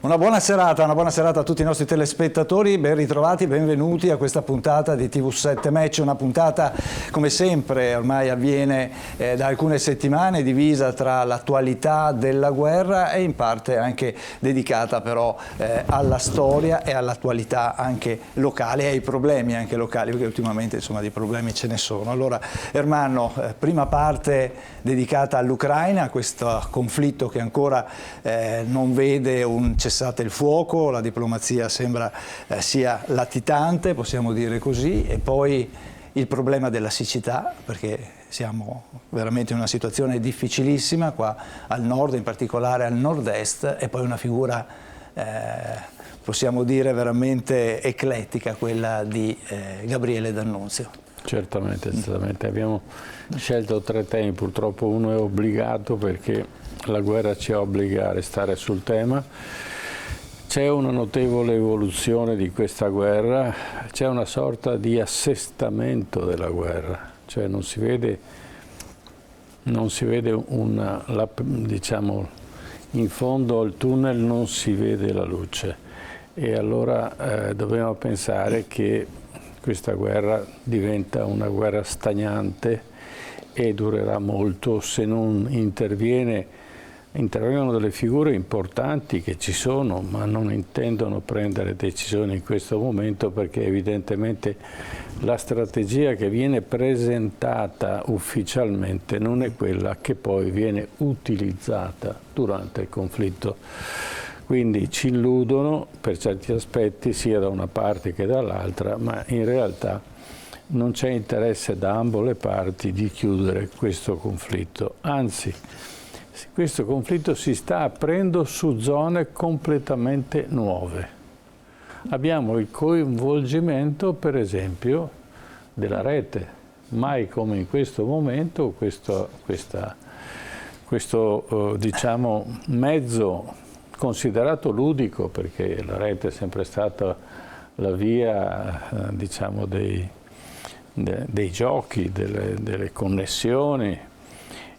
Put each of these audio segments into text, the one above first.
Una buona serata a tutti i nostri telespettatori, ben ritrovati, benvenuti a questa puntata di TV7 Match, una puntata come sempre ormai avviene da alcune settimane, divisa tra l'attualità della guerra e in parte anche dedicata però alla storia e all'attualità anche locale e ai problemi anche locali, perché ultimamente insomma di problemi ce ne sono. Allora Ermanno, prima parte dedicata all'Ucraina, a questo conflitto che ancora non vede un cessate il fuoco, la diplomazia sembra sia latitante, possiamo dire così, e poi il problema della siccità, perché siamo veramente in una situazione difficilissima qua al nord, in particolare al nord-est, e poi una figura possiamo dire veramente eclettica, quella di Gabriele D'Annunzio. Certamente, abbiamo scelto 3 temi, purtroppo uno è obbligato perché la guerra ci obbliga a restare sul tema. C'è una notevole evoluzione di questa guerra, c'è una sorta di assestamento della guerra, cioè non si vede diciamo, in fondo al tunnel non si vede la luce, e allora dobbiamo pensare che questa guerra diventa una guerra stagnante e durerà molto se non intervengono delle figure importanti che ci sono, ma non intendono prendere decisioni in questo momento, perché evidentemente la strategia che viene presentata ufficialmente non è quella che poi viene utilizzata durante il conflitto. Quindi ci illudono per certi aspetti sia da una parte che dall'altra, ma in realtà non c'è interesse da ambo le parti di chiudere questo conflitto. Anzi, questo conflitto si sta aprendo su zone completamente nuove. Abbiamo il coinvolgimento, per esempio, della rete. Mai come in questo momento questo diciamo, mezzo considerato ludico, perché la rete è sempre stata la via diciamo, dei giochi, delle connessioni,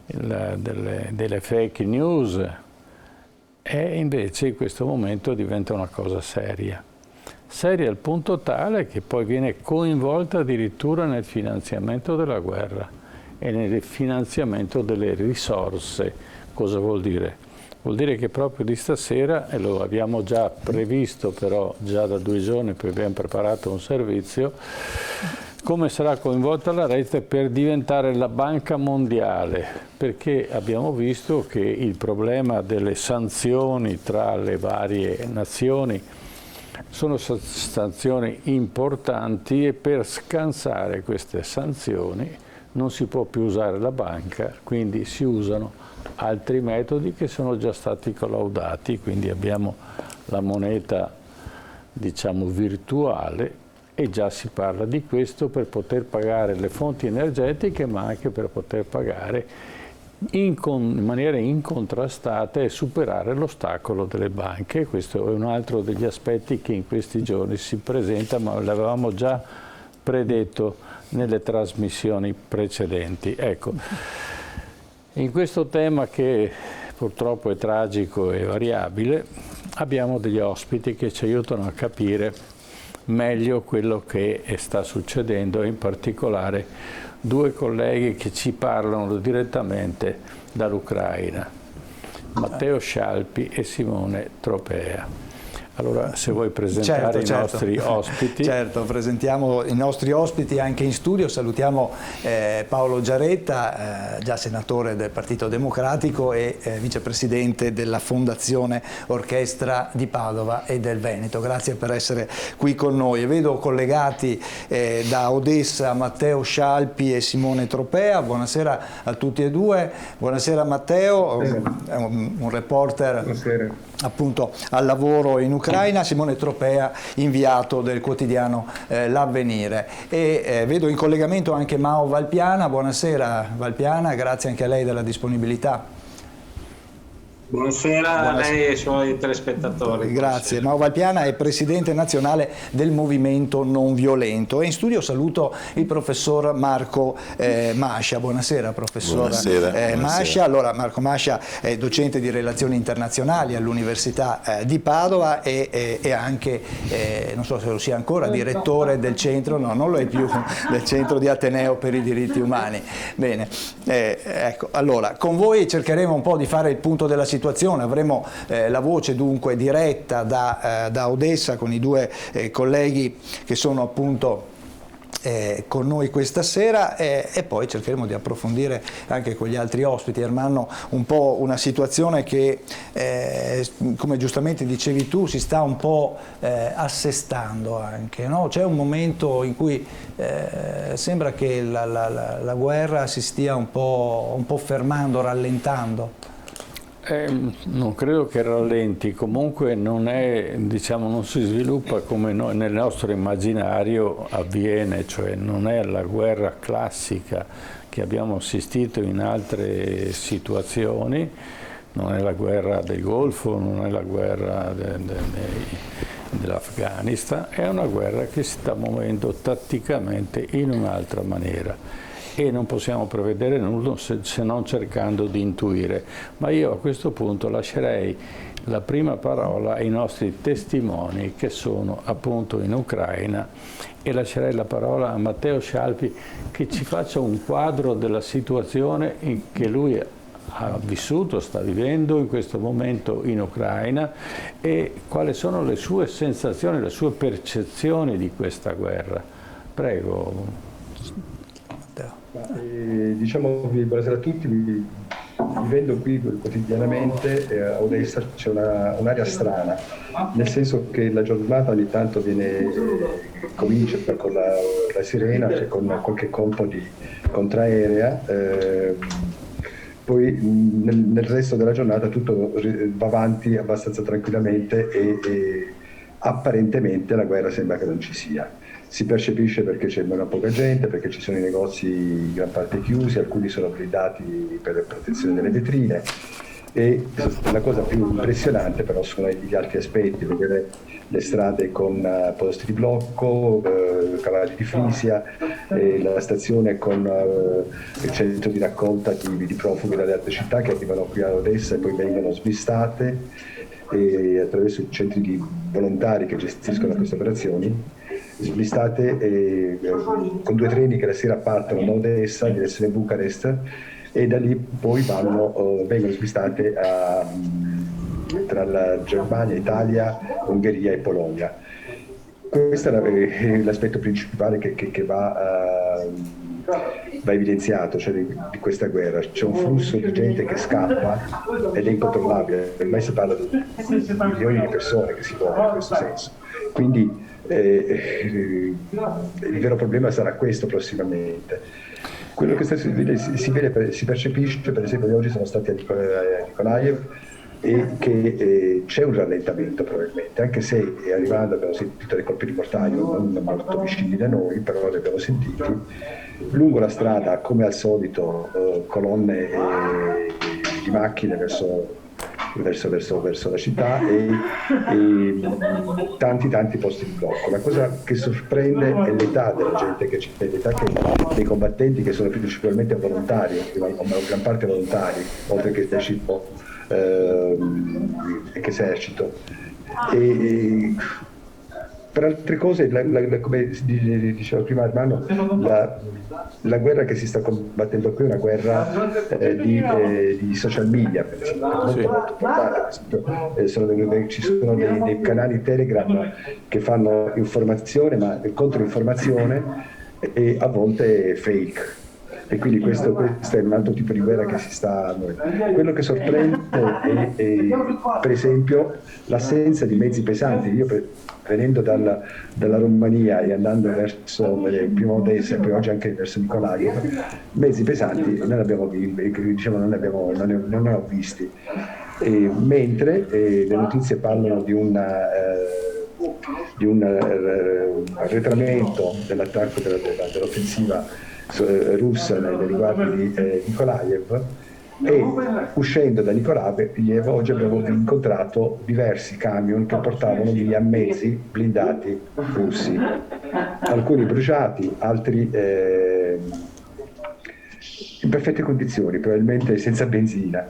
delle fake news, e invece in questo momento diventa una cosa seria al punto tale che poi viene coinvolta addirittura nel finanziamento della guerra e nel finanziamento delle risorse. Cosa vuol dire? Vuol dire che proprio di stasera, e lo abbiamo già previsto però già da 2 giorni, perché abbiamo preparato un servizio, come sarà coinvolta la rete per diventare la banca mondiale, perché abbiamo visto che il problema delle sanzioni tra le varie nazioni sono sanzioni importanti, e per scansare queste sanzioni non si può più usare la banca, quindi si usano altri metodi che sono già stati collaudati. Quindi abbiamo la moneta, diciamo, virtuale, e già si parla di questo per poter pagare le fonti energetiche, ma anche per poter pagare in maniera incontrastata e superare l'ostacolo delle banche. Questo è un altro degli aspetti che in questi giorni si presenta, ma l'avevamo già predetto nelle trasmissioni precedenti. Ecco, in questo tema che purtroppo è tragico e variabile, abbiamo degli ospiti che ci aiutano a capire meglio quello che sta succedendo, e in particolare 2 colleghi che ci parlano direttamente dall'Ucraina, Matteo Scialpi e Simone Tropea. Allora, se vuoi presentare i nostri ospiti. Certo, presentiamo i nostri ospiti anche in studio. Salutiamo Paolo Giaretta, già senatore del Partito Democratico e vicepresidente della Fondazione Orchestra di Padova e del Veneto. Grazie per essere qui con noi. E vedo collegati da Odessa Matteo Scialpi e Simone Tropea. Buonasera a tutti e 2. Buonasera Matteo, è un reporter. Buonasera. Appunto al lavoro in Ucraina, Simone Tropea, inviato del quotidiano L'Avvenire, e vedo in collegamento anche Mao Valpiana. Buonasera Valpiana, grazie anche a lei della disponibilità. Buonasera a lei e ai suoi telespettatori. Grazie. Mao Valpiana è presidente nazionale del Movimento Non Violento e in studio saluto il professor Marco Mascia. Buonasera professor Mascia. Allora, Marco Mascia è docente di relazioni internazionali all'Università di Padova e anche, non so se lo sia ancora, direttore del centro, no non lo è più, del centro di Ateneo per i diritti umani. Bene, ecco, allora con voi cercheremo un po' di fare il punto della situazione. Avremo la voce dunque diretta da Odessa con i due colleghi che sono appunto con noi questa sera e poi cercheremo di approfondire anche con gli altri ospiti, Ermanno, un po' una situazione che come giustamente dicevi tu si sta un po' assestando anche, no? C'è un momento in cui sembra che la guerra si stia un po' fermando, rallentando. Non credo che rallenti, comunque non è, diciamo, non si sviluppa come nel nostro immaginario avviene, cioè non è la guerra classica che abbiamo assistito in altre situazioni, non è la guerra del Golfo, non è la guerra dell'Afghanistan, è una guerra che si sta muovendo tatticamente in un'altra maniera. E non possiamo prevedere nulla se non cercando di intuire. Ma io a questo punto lascerei la prima parola ai nostri testimoni che sono appunto in Ucraina e lascerei la parola a Matteo Scialpi che ci faccia un quadro della situazione che lui ha vissuto, sta vivendo in questo momento in Ucraina e quali sono le sue sensazioni, le sue percezioni di questa guerra. Prego. Diciamo buonasera a tutti, vivendo qui quotidianamente a Odessa c'è un'area strana, nel senso che la giornata ogni tanto comincia con la sirena, cioè con qualche colpo di contraerea, poi nel resto della giornata tutto va avanti abbastanza tranquillamente e apparentemente la guerra sembra che non ci sia. Si percepisce perché c'è meno poca gente, perché ci sono i negozi in gran parte chiusi, alcuni sono blindati per la protezione delle vetrine e la cosa più impressionante però sono gli altri aspetti, vedere le strade con posti di blocco, cavalli di Frisia, la stazione con il centro di raccolta di profughi dalle altre città che arrivano qui a Odessa e poi vengono smistate attraverso i centri di volontari che gestiscono queste operazioni. Smistate con 2 treni che la sera partono da Odessa, direzione Bucarest e da lì poi vengono smistate tra la Germania, Italia, Ungheria e Polonia. Questo è l'aspetto principale che va evidenziato, cioè di questa guerra. C'è un flusso di gente che scappa ed è incontrollabile, ormai si parla di milioni di persone che si muovono in questo senso. Quindi il vero problema sarà questo prossimamente. Quello che si percepisce, per esempio, io oggi sono stati a Nikolaev e che c'è un rallentamento probabilmente, anche se arrivando abbiamo sentito dei colpi di mortaio non molto vicini da noi, però li abbiamo sentiti. Lungo la strada, come al solito, colonne di macchine verso la città e tanti posti di blocco. La cosa che sorprende è l'età della gente che c'è, l'età dei combattenti che sono principalmente volontari, ma gran parte volontari, oltre che esercito. Per altre cose, come diceva prima Armando, la guerra che si sta combattendo qui è una guerra di social media, per esempio, molto importante. Ci sono dei canali Telegram che fanno informazione, ma controinformazione e a volte fake. E quindi questo è un altro tipo di guerra che si sta muovendo. Quello che sorprende è per esempio l'assenza di mezzi pesanti. Io venendo dalla Romania e andando verso prima Odessa e poi oggi anche verso Nikolaev, mezzi pesanti non ne ho visti. Mentre le notizie parlano di un arretramento dell'attacco dell'offensiva russa nei riguardi di Nikolaev, e uscendo da Nikolaev oggi abbiamo incontrato diversi camion che portavano degli ammezzi blindati russi, alcuni bruciati, altri in perfette condizioni, probabilmente senza benzina.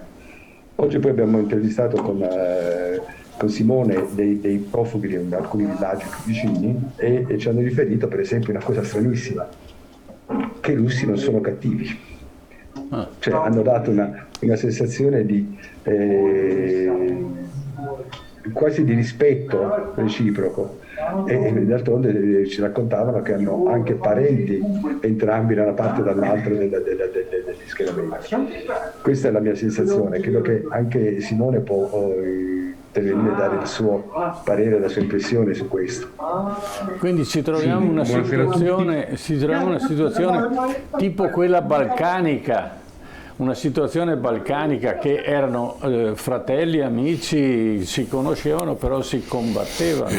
Oggi poi abbiamo intervistato con Simone dei profughi di alcuni villaggi più vicini e ci hanno riferito per esempio una cosa stranissima, che i russi non sono cattivi, cioè hanno dato una sensazione di quasi di rispetto reciproco e d'altronde ci raccontavano che hanno anche parenti entrambi da una parte e dall'altra degli schieramenti. Questa è la mia sensazione, credo che anche Simone può intervenire e dare il suo parere, la sua impressione su questo. Quindi ci troviamo in una situazione tipo quella balcanica, una situazione balcanica che erano fratelli, amici, si conoscevano però si combattevano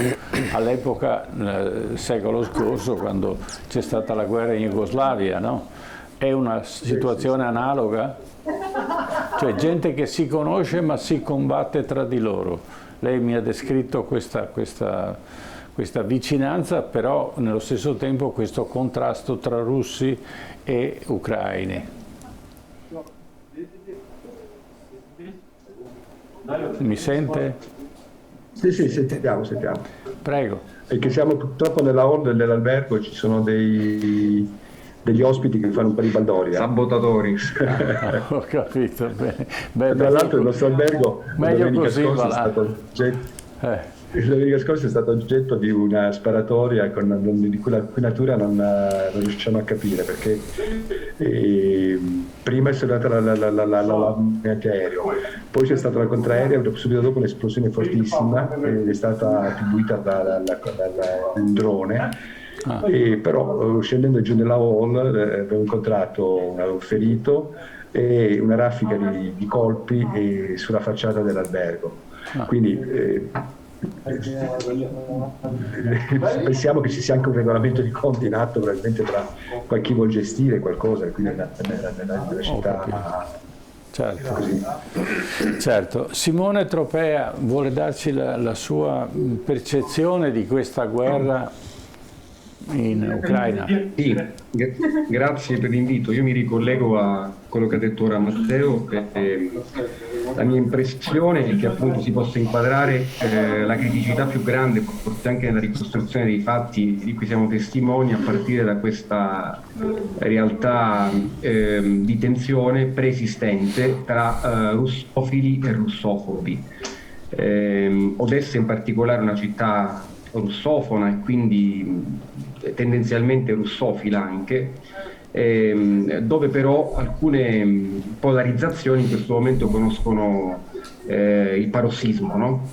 all'epoca, nel secolo scorso, quando c'è stata la guerra in Jugoslavia, no? È una situazione analoga? Cioè gente che si conosce ma si combatte tra di loro. Lei mi ha descritto questa vicinanza, però nello stesso tempo questo contrasto tra russi e ucraini. Mi sente? Sì, sentiamo. Prego. È che siamo purtroppo nella hall dell'albergo, ci sono degli ospiti che fanno un po' di baldoria. Sabotatori. Ho capito, bene. Tra l'altro il nostro albergo meglio così, domenica scorsa è stato oggetto di una sparatoria di cui la natura non riusciamo a capire, perché prima è stata l'antiaereo, poi c'è stata la contraerea, subito dopo un'esplosione fortissima ed è stata attribuita da un drone. Però scendendo giù nella hall abbiamo incontrato un ferito e una raffica di colpi sulla facciata dell'albergo. Quindi pensiamo che ci sia anche un regolamento di conti in atto, probabilmente tra chi vuol gestire qualcosa, quindi nella città. Certo. Simone Tropea vuole darci la sua percezione di questa guerra in Ucraina. Sì, grazie per l'invito. Io mi ricollego a quello che ha detto ora Matteo. La mia impressione è che appunto si possa inquadrare la criticità più grande, forse anche nella ricostruzione dei fatti di cui siamo testimoni, a partire da questa realtà di tensione preesistente tra russofili e russofobi. Odessa in particolare è una città russofona e quindi tendenzialmente russofila anche, dove però alcune polarizzazioni in questo momento conoscono il parossismo, no?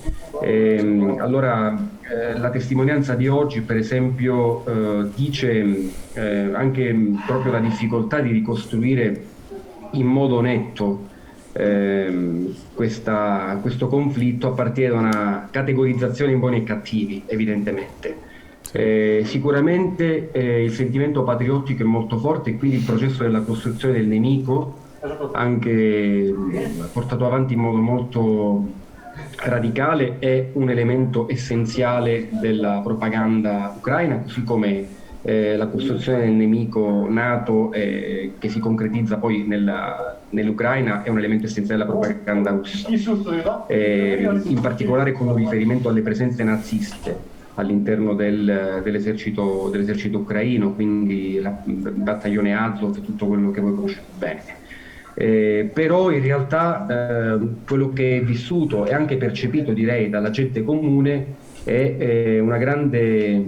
Allora la testimonianza di oggi per esempio dice anche proprio la difficoltà di ricostruire in modo netto questo conflitto a partire da una categorizzazione in buoni e cattivi, evidentemente. Sicuramente il sentimento patriottico è molto forte e quindi il processo della costruzione del nemico, anche portato avanti in modo molto radicale, è un elemento essenziale della propaganda ucraina, così come la costruzione del nemico NATO che si concretizza poi nell'Ucraina è un elemento essenziale della propaganda russa, in particolare con riferimento alle presenze naziste all'interno dell'esercito ucraino, quindi il battaglione Azov e tutto quello che voi conoscete bene. Però in realtà quello che è vissuto e anche percepito, direi, dalla gente comune è una grande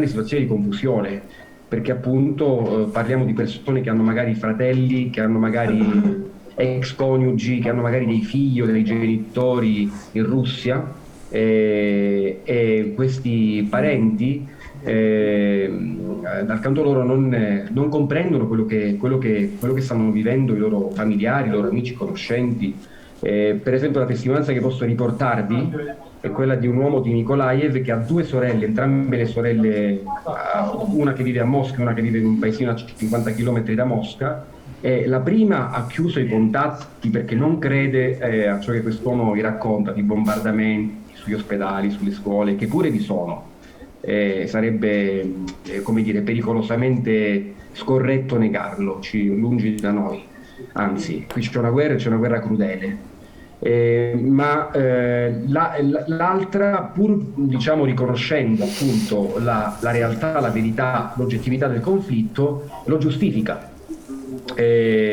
situazione di confusione, perché appunto parliamo di persone che hanno magari fratelli, che hanno magari ex coniugi, che hanno magari dei figli o dei genitori in Russia, e questi parenti dal canto loro non comprendono quello che stanno vivendo i loro familiari, i loro amici, conoscenti. Per esempio la testimonianza che posso riportarvi è quella di un uomo di Nikolaev che ha due sorelle, entrambe le sorelle, una che vive a Mosca e una che vive in un paesino a 50 km da Mosca, La prima ha chiuso i contatti perché non crede a ciò che quest'uomo vi racconta di bombardamenti sugli ospedali, sulle scuole, che pure vi sono. Sarebbe, come dire, pericolosamente scorretto negarlo, lungi da noi. Anzi, qui c'è una guerra crudele. L'altra, pur diciamo riconoscendo appunto la realtà, la verità, l'oggettività del conflitto, lo giustifica.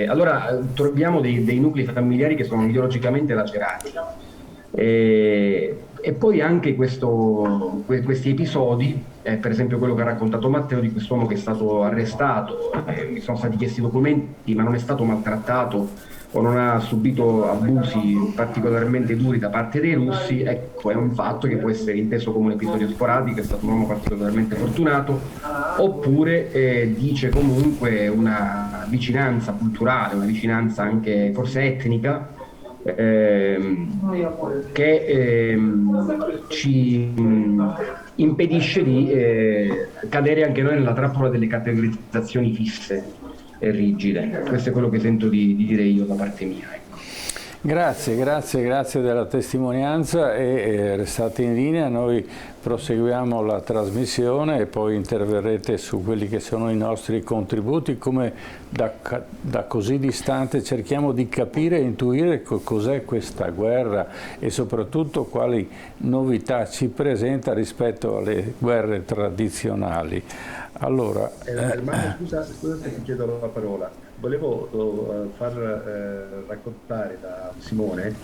Allora troviamo dei nuclei familiari che sono ideologicamente lacerati. E poi anche questi episodi, per esempio quello che ha raccontato Matteo di quest'uomo che è stato arrestato, mi sono stati chiesti documenti, ma non è stato maltrattato o non ha subito abusi particolarmente duri da parte dei russi, ecco, è un fatto che può essere inteso come un episodio sporadico, è stato un uomo particolarmente fortunato, oppure dice comunque una vicinanza culturale, una vicinanza anche forse etnica, che ci impedisce di cadere anche noi nella trappola delle categorizzazioni fisse e rigide. Questo è quello che sento di dire io da parte mia. Ecco. Grazie della testimonianza e restate in linea, noi proseguiamo la trasmissione e poi interverrete su quelli che sono i nostri contributi, come da così distante cerchiamo di capire e intuire cos'è questa guerra e soprattutto quali novità ci presenta rispetto alle guerre tradizionali. Allora, Armando, scusa se ti chiedo la parola. Volevo far raccontare da Simone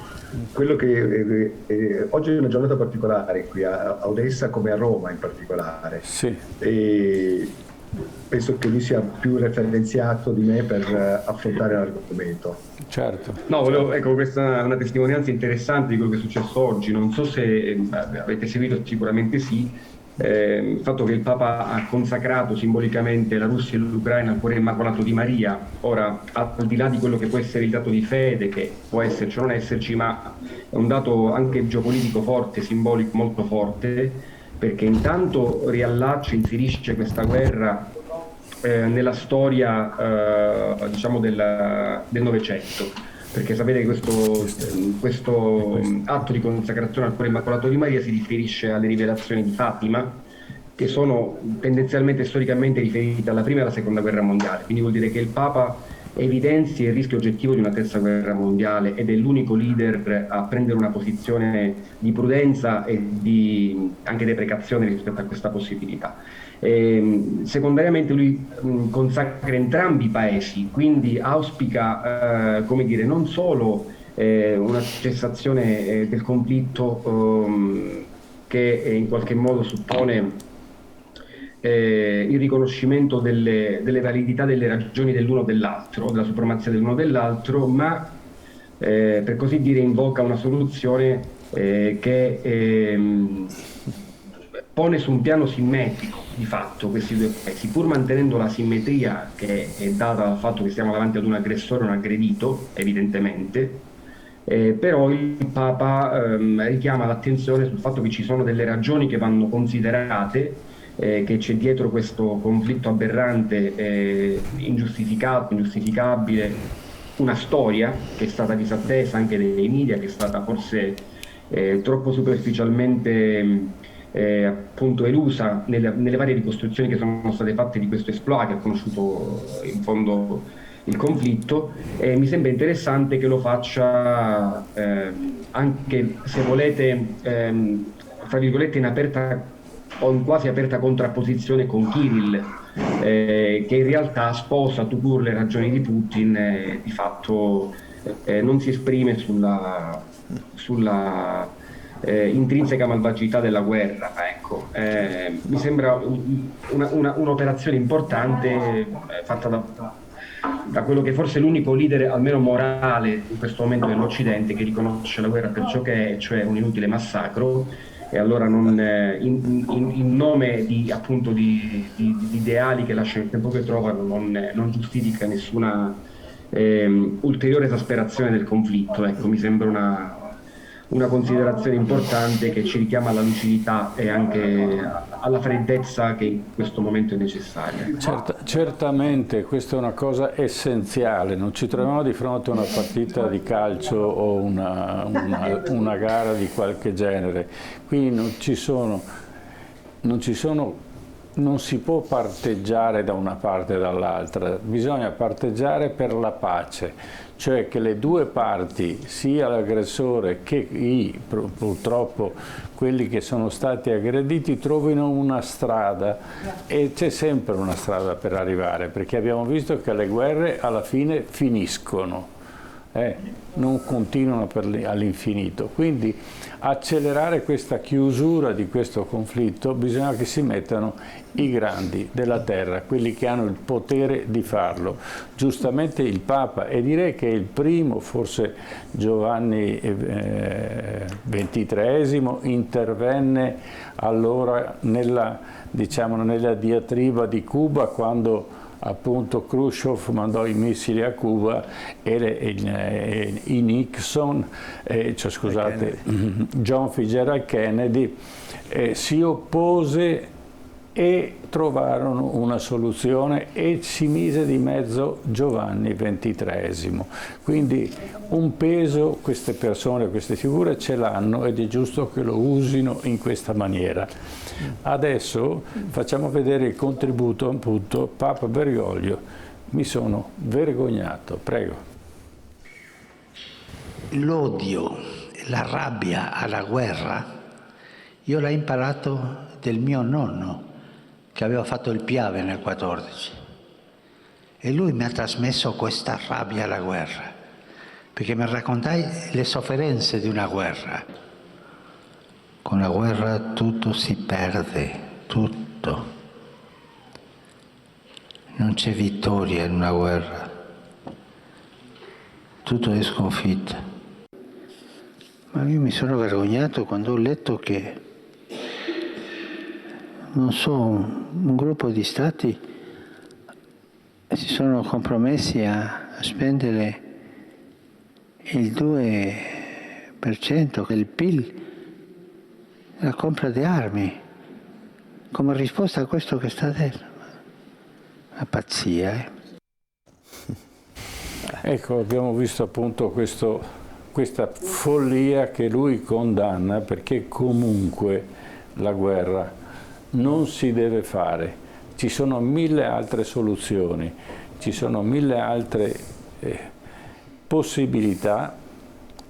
quello che oggi è una giornata particolare qui a Odessa come a Roma in particolare. sì. E penso che lui sia più referenziato di me per affrontare l'argomento. Certo. No, ecco, questa è una testimonianza interessante di quello che è successo oggi. Non so se avete seguito, sicuramente sì. Il fatto che il Papa ha consacrato simbolicamente la Russia e l'Ucraina al cuore immacolato di Maria. Ora, al di là di quello che può essere il dato di fede, che può esserci o non esserci, ma è un dato anche geopolitico forte, simbolico molto forte, perché intanto riallaccia, inserisce questa guerra nella storia diciamo del Novecento. Perché sapete che questo atto di consacrazione al cuore immacolato di Maria si riferisce alle rivelazioni di Fatima, che sono tendenzialmente storicamente riferite alla prima e alla seconda guerra mondiale. Quindi vuol dire che il Papa evidenzia il rischio oggettivo di una terza guerra mondiale ed è l'unico leader a prendere una posizione di prudenza e anche deprecazione rispetto a questa possibilità. Secondariamente lui consacra entrambi i paesi, quindi auspica come dire, non solo una cessazione del conflitto che in qualche modo suppone il riconoscimento delle validità delle ragioni dell'uno o dell'altro, della supremazia dell'uno o dell'altro, ma per così dire invoca una soluzione che pone su un piano simmetrico di fatto questi due paesi, pur mantenendo la simmetria che è data dal fatto che siamo davanti ad un aggressore e un aggredito, evidentemente, però il Papa richiama l'attenzione sul fatto che ci sono delle ragioni che vanno considerate, che c'è dietro questo conflitto aberrante, ingiustificato, ingiustificabile, una storia che è stata disattesa anche dai media, che è stata forse troppo superficialmente appunto elusa nelle varie ricostruzioni che sono state fatte di questo exploit che ha conosciuto in fondo il conflitto. Mi sembra interessante che lo faccia anche, se volete, fra virgolette in aperta o in quasi aperta contrapposizione con Kirill, che in realtà sposa tout court le ragioni di Putin e di fatto non si esprime sulla intrinseca malvagità della guerra. Ecco. Mi sembra un'operazione importante fatta da quello che forse è l'unico leader, almeno morale, in questo momento dell'Occidente, che riconosce la guerra per ciò che è, cioè un inutile massacro, e allora non, in nome di ideali che lasciano il tempo che trovano, non giustifica nessuna ulteriore esasperazione del conflitto. Ecco, mi sembra una considerazione importante che ci richiama alla lucidità e anche alla freddezza che in questo momento è necessaria. Certamente questa è una cosa essenziale, non ci troviamo di fronte a una partita di calcio o una gara di qualche genere, qui non si può parteggiare da una parte e dall'altra, bisogna parteggiare per la pace, cioè che le due parti, sia l'aggressore che purtroppo quelli che sono stati aggrediti, trovino una strada, e c'è sempre una strada per arrivare, perché abbiamo visto che le guerre alla fine finiscono. Non continuano all'infinito, quindi accelerare questa chiusura di questo conflitto bisogna che si mettano i grandi della terra, quelli che hanno il potere di farlo, giustamente il Papa, e direi che il primo, forse Giovanni XXIII, intervenne allora nella diatriba di Cuba, quando appunto Khrushchev mandò i missili a Cuba e i Nixon, John Fitzgerald Kennedy si oppose e trovarono una soluzione e si mise di mezzo Giovanni XXIII. Quindi un peso queste persone, queste figure ce l'hanno, ed è giusto che lo usino in questa maniera. Adesso facciamo vedere il contributo, appunto, Papa Bergoglio. Mi sono vergognato, prego. L'odio e la rabbia alla guerra io l'ho imparato del mio nonno, che aveva fatto il Piave nel 14, e lui mi ha trasmesso questa rabbia alla guerra, perché mi raccontai le sofferenze di una guerra. Con la guerra tutto si perde, tutto. Non c'è vittoria in una guerra, tutto è sconfitta. Ma io mi sono vergognato quando ho letto che, non so, un gruppo di stati si sono compromessi a spendere il 2% del PIL nella compra di armi, come risposta a questo che sta dentro. Una pazzia, Ecco, abbiamo visto appunto questa follia che lui condanna, perché comunque la guerra non si deve fare. Ci sono mille altre soluzioni, ci sono mille altre possibilità,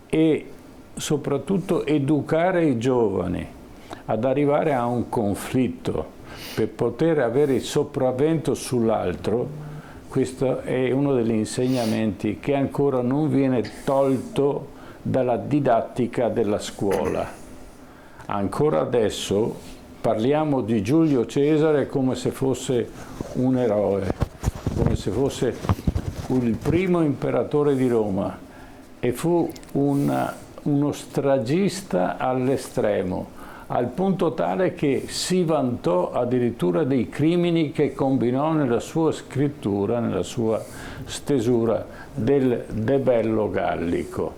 e soprattutto educare i giovani ad arrivare a un conflitto per poter avere il sopravvento sull'altro. Questo è uno degli insegnamenti che ancora non viene tolto dalla didattica della scuola. Ancora adesso parliamo di Giulio Cesare come se fosse un eroe, come se fosse il primo imperatore di Roma, e fu uno stragista all'estremo, al punto tale che si vantò addirittura dei crimini che combinò nella sua scrittura, nella sua stesura del De Bello Gallico,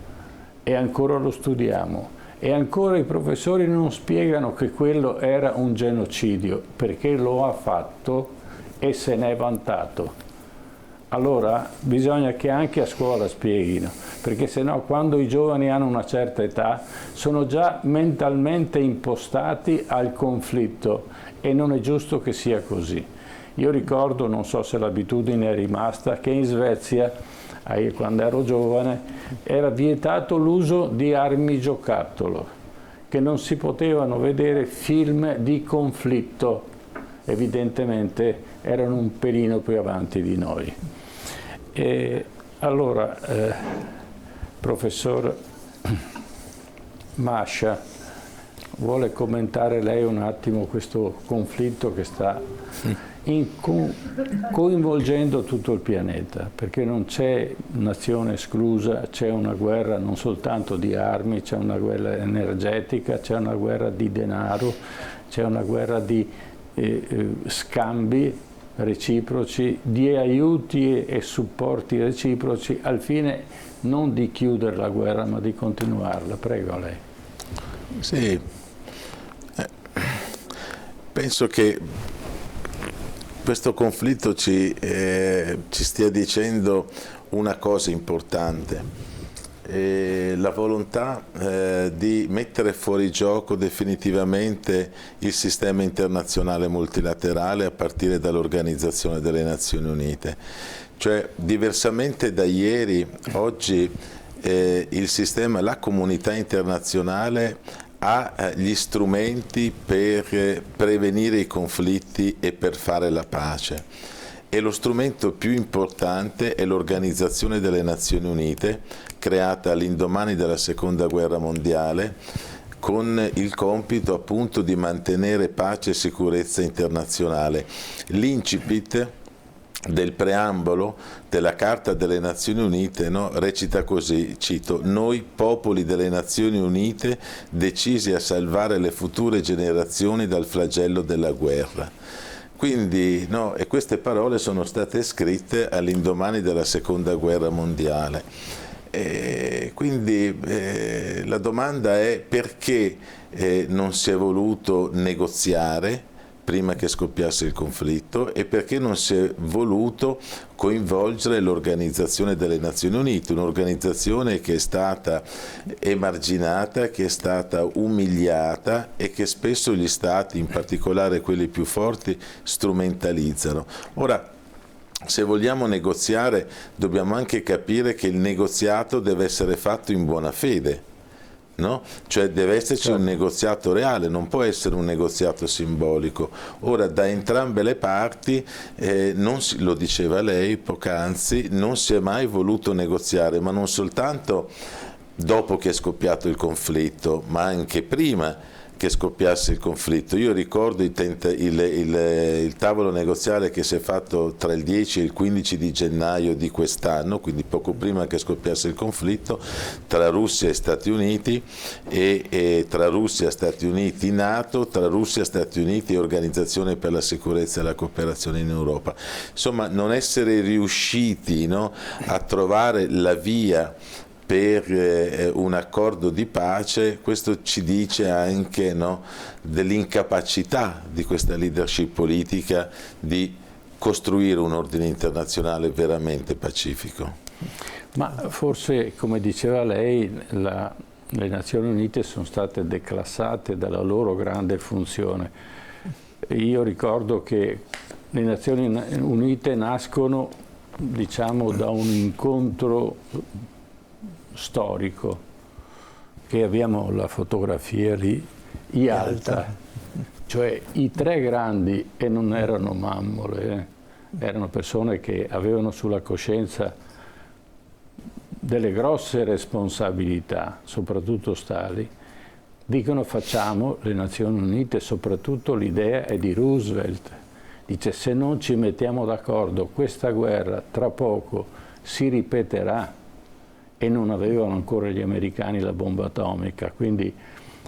e ancora lo studiamo. E ancora i professori non spiegano che quello era un genocidio, perché lo ha fatto e se n'è vantato. Allora bisogna che anche a scuola spieghino, perché sennò quando i giovani hanno una certa età sono già mentalmente impostati al conflitto, e non è giusto che sia così. Io ricordo, non so se l'abitudine è rimasta, che in Svezia, quando ero giovane, era vietato l'uso di armi giocattolo, che non si potevano vedere film di conflitto. Evidentemente erano un pelino più avanti di noi. E allora, professor Mascia, vuole commentare lei un attimo questo conflitto che sta coinvolgendo tutto il pianeta, perché non c'è nazione esclusa, c'è una guerra non soltanto di armi, c'è una guerra energetica, c'è una guerra di denaro, c'è una guerra di scambi reciproci, di aiuti e supporti reciproci, al fine non di chiudere la guerra ma di continuarla. Prego lei. Sì, penso che questo conflitto ci stia dicendo una cosa importante. La volontà di mettere fuori gioco definitivamente il sistema internazionale multilaterale a partire dall'Organizzazione delle Nazioni Unite. Cioè, diversamente da ieri, oggi la comunità internazionale ha gli strumenti per prevenire i conflitti e per fare la pace. E lo strumento più importante è l'Organizzazione delle Nazioni Unite, creata all'indomani della Seconda Guerra Mondiale, con il compito appunto di mantenere pace e sicurezza internazionale. L'incipit del preambolo della Carta delle Nazioni Unite, no, recita così, cito: noi popoli delle Nazioni Unite decisi a salvare le future generazioni dal flagello della guerra. Quindi, no, e queste parole sono state scritte all'indomani della Seconda Guerra Mondiale. Quindi la domanda è perché non si è voluto negoziare prima che scoppiasse il conflitto e perché non si è voluto coinvolgere l'Organizzazione delle Nazioni Unite, un'organizzazione che è stata emarginata, che è stata umiliata e che spesso gli Stati, in particolare quelli più forti, strumentalizzano. Ora, se vogliamo negoziare, dobbiamo anche capire che il negoziato deve essere fatto in buona fede. No? Cioè deve esserci un negoziato reale, non può essere un negoziato simbolico. Ora, da entrambe le parti, lo diceva lei poc'anzi, non si è mai voluto negoziare, ma non soltanto dopo che è scoppiato il conflitto, ma anche prima che scoppiasse il conflitto. Io ricordo il tavolo negoziale che si è fatto tra il 10 e il 15 di gennaio di quest'anno, quindi poco prima che scoppiasse il conflitto, tra Russia e Stati Uniti e tra Russia, Stati Uniti, NATO, tra Russia, Stati Uniti e Organizzazione per la Sicurezza e la Cooperazione in Europa. Insomma, non essere riusciti, no, a trovare la via per un accordo di pace, questo ci dice anche, no, dell'incapacità di questa leadership politica di costruire un ordine internazionale veramente pacifico. Ma forse, come diceva lei, le Nazioni Unite sono state declassate dalla loro grande funzione. Io ricordo che le Nazioni Unite nascono, diciamo, da un incontro storico, che abbiamo la fotografia lì, Yalta, cioè i tre grandi, e non erano mammole, erano persone che avevano sulla coscienza delle grosse responsabilità, soprattutto Stalin, dicono facciamo le Nazioni Unite, soprattutto l'idea è di Roosevelt, dice se non ci mettiamo d'accordo questa guerra tra poco si ripeterà. E non avevano ancora gli americani la bomba atomica, quindi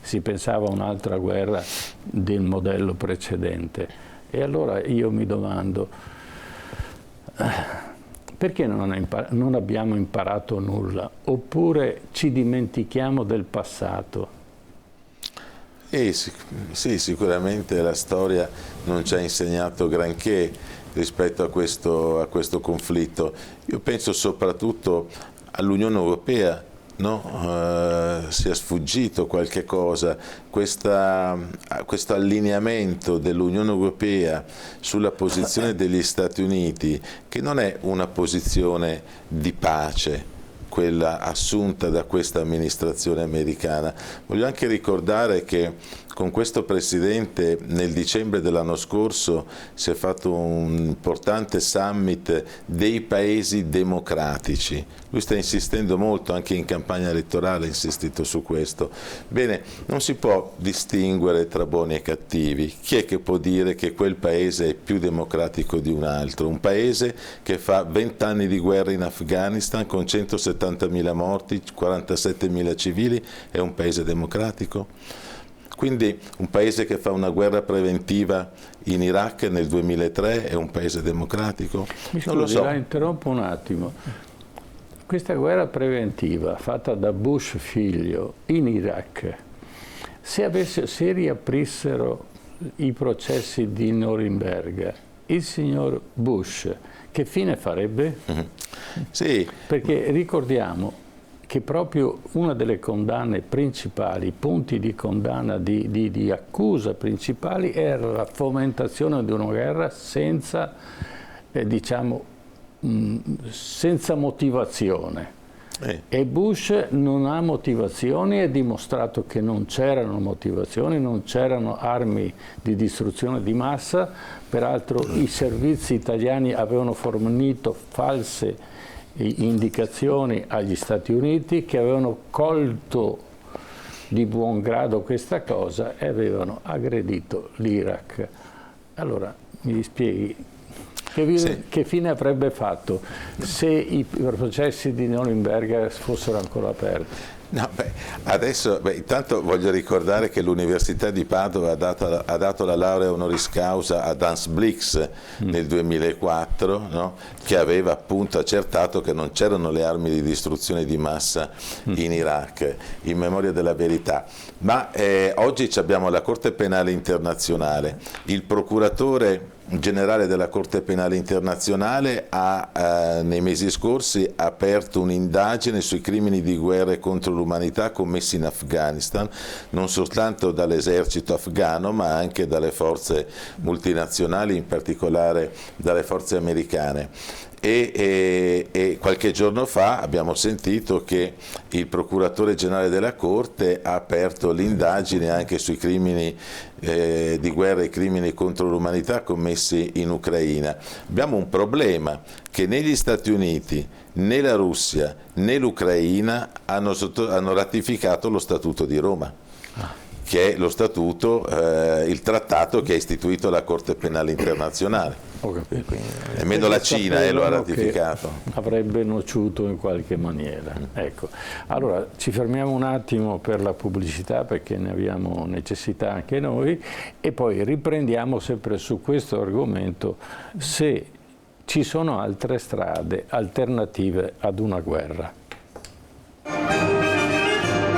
si pensava a un'altra guerra del modello precedente. E allora io mi domando, perché non abbiamo imparato nulla? Oppure ci dimentichiamo del passato? Sì, sicuramente la storia non ci ha insegnato granché rispetto a questo conflitto. Io penso soprattutto all'Unione Europea, no? Sia sfuggito qualche cosa, questo allineamento dell'Unione Europea sulla posizione degli Stati Uniti, che non è una posizione di pace, quella assunta da questa amministrazione americana. Voglio anche ricordare che con questo Presidente nel dicembre dell'anno scorso si è fatto un importante summit dei paesi democratici. Lui sta insistendo molto, anche in campagna elettorale ha insistito su questo. Bene, non si può distinguere tra buoni e cattivi. Chi è che può dire che quel paese è più democratico di un altro? Un paese che fa 20 anni di guerra in Afghanistan con 170.000 morti, 47.000 civili, è un paese democratico? Quindi un paese che fa una guerra preventiva in Iraq nel 2003 è un paese democratico? Mi scusi, non lo so. La interrompo un attimo. Questa guerra preventiva fatta da Bush figlio in Iraq se riaprissero i processi di Norimberga, il signor Bush che fine farebbe? Sì. Perché ricordiamo che proprio una delle condanne principali, i punti di condanna, di accusa principali, era la fomentazione di una guerra senza, diciamo, senza motivazione. E Bush non ha motivazioni, è dimostrato che non c'erano motivazioni, non c'erano armi di distruzione di massa, peraltro i servizi italiani avevano fornito false indicazioni agli Stati Uniti, che avevano colto di buon grado questa cosa e avevano aggredito l'Iraq. Allora, mi spieghi, che fine avrebbe fatto se i processi di Norimberga fossero ancora aperti? No, adesso intanto voglio ricordare che l'Università di Padova ha dato la laurea honoris causa ad Hans Blix nel 2004, no? Che aveva appunto accertato che non c'erano le armi di distruzione di massa in Iraq, in memoria della verità. Ma oggi abbiamo la Corte Penale Internazionale, il procuratore generale della Corte Penale Internazionale ha nei mesi scorsi aperto un'indagine sui crimini di guerra contro l'umanità commessi in Afghanistan, non soltanto dall'esercito afghano ma anche dalle forze multinazionali, in particolare dalle forze americane. E qualche giorno fa abbiamo sentito che il procuratore generale della Corte ha aperto l'indagine anche sui crimini di guerra e crimini contro l'umanità commessi in Ucraina. Abbiamo un problema, che né gli Stati Uniti, né la Russia, né l'Ucraina hanno ratificato lo Statuto di Roma, che è lo statuto, il trattato che ha istituito la Corte Penale Internazionale. Nemmeno la Cina lo ha ratificato. Avrebbe nociuto in qualche maniera. Ecco. Allora ci fermiamo un attimo per la pubblicità, perché ne abbiamo necessità anche noi, e poi riprendiamo sempre su questo argomento, se ci sono altre strade alternative ad una guerra.